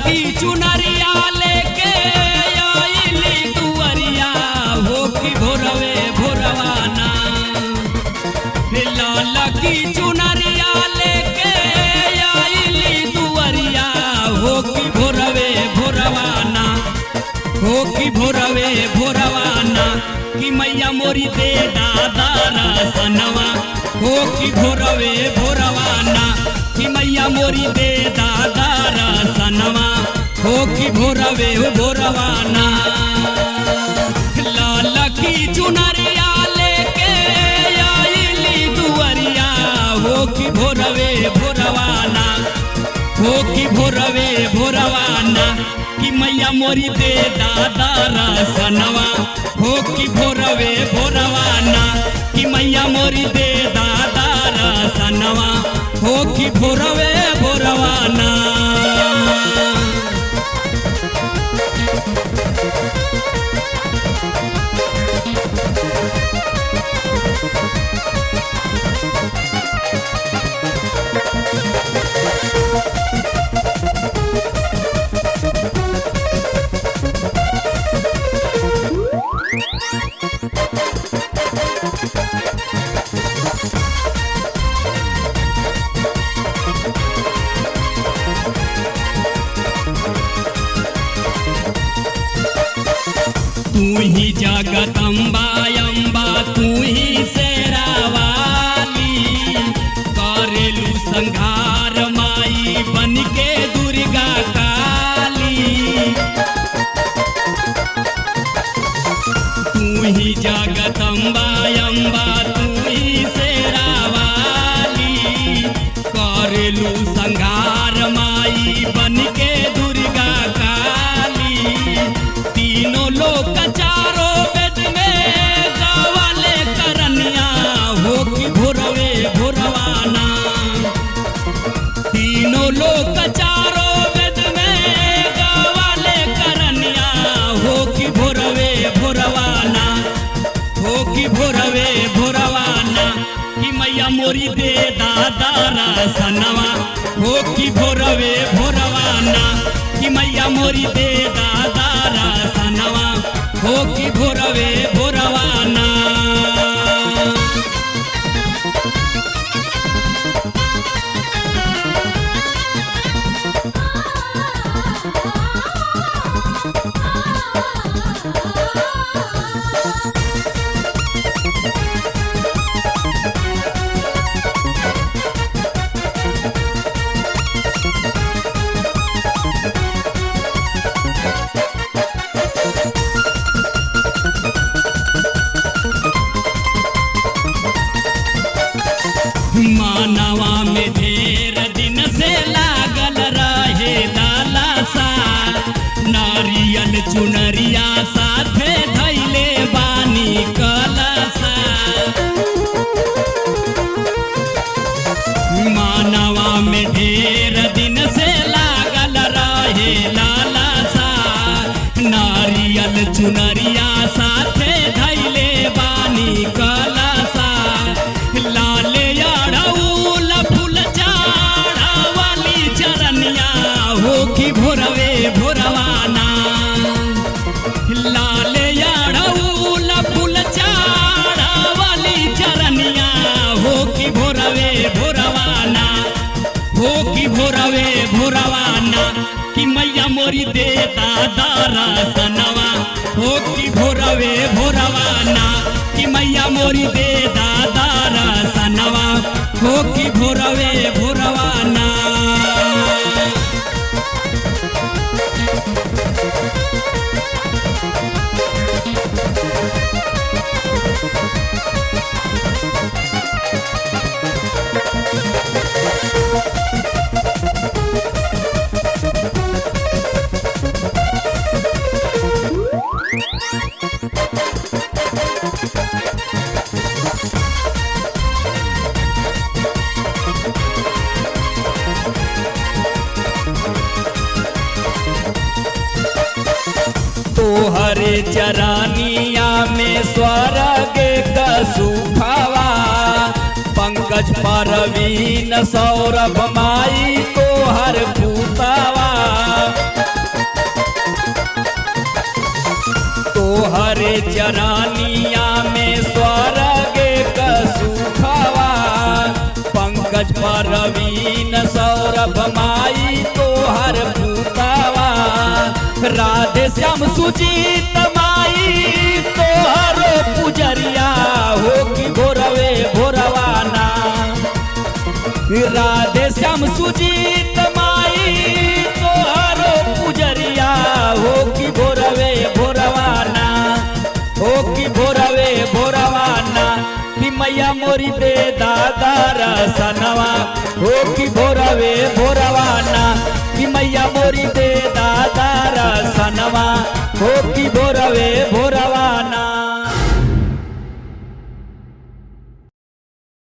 की चुनरिया लेके आइली दुअरिया हो की भोरवे भोरवाना। लाल की चुनरिया लेके आइली दुअरिया हो की भोरवे भोरवाना। हो की भोरवे भोरवाना कि मैया मोरी दे दादा रसनवा। हो की भोरवे भोरवाना कि मैया मोरी दे दादा रसनवा। हो की भोरवे भोरवाना। लाल की चुनरिया लेके आइली दुअरिया हो की भोरवे भोरवाना। हो की भोरवे भोरवाना कि मैया मोरी दे दादा रसनवा। हो की भोरवे भोरवाना कि मैया मोरी दे दादा रसनवा। हो की भोरवे भोरवाना। तू ही जगदम्बा अम्बा तू ही शेरावाली। करेलू संघार माई बन के दुर्गा काली। तू ही जगदम्बा अम्बा तू ही शेरावाली। करेलू संघार माई बन के दुर्गा काली। तीनों लोग चारों वेद में गावाले करनिया हो की भोरवे भोरवाना। तीनों लोग चारों वेद में गावाले करनिया हो की भोरवे भोरवाना। हो की भोरवे भोरवाना कि मैया मोरी दे दादा रसनवा। हो की भोरवे भोरवाना कि मैया मोरी दे दादा रसनवा। हो की भोरवे भोरवाना। मानवा में ढेर दिन से लागल रहे लालसा। नारियल चुनरिया साथे धैले बानी कलसा। मानवा में ढेर दिन से लागल रहे लालसा। नारियल चुनरिया साथे धैले बानी कलसा। लाले अड़ौल फूल चाड़ा वाली चरनिया हो की भोरवे भोरवाना। लाले अड़ौल फूल चाड़ा वाली चरनिया हो की भोरवे भोरवाना। हो की भोरवे भोरवाना कि मैया मोरी दे दादा रसनवा। हो की भोरवे भोरवाना कि मैया मोरी दे दादा रसनवा। हो की भोरवे भोरवाना। तोहरे चरानिया में स्वर्ग का सुखावा। पंकज परवीन सौरभ माई तोहर पूतावा। चरानिया में स्वर्ग का सुखवा पंकज परवीन सौरभ माई तोहर पुतवा राधे श्याम सुजीत माई तोहर पुजरिया हो कि भोरवे भोरवाना राधे श्याम सुजीत माई तोहर पुजरिया हो कि भोरवे भोरवाना हो कि भोरवे भोरवाना कि मैया मोरी दे दादा रसनवा हो कि भोरवे भोरवाना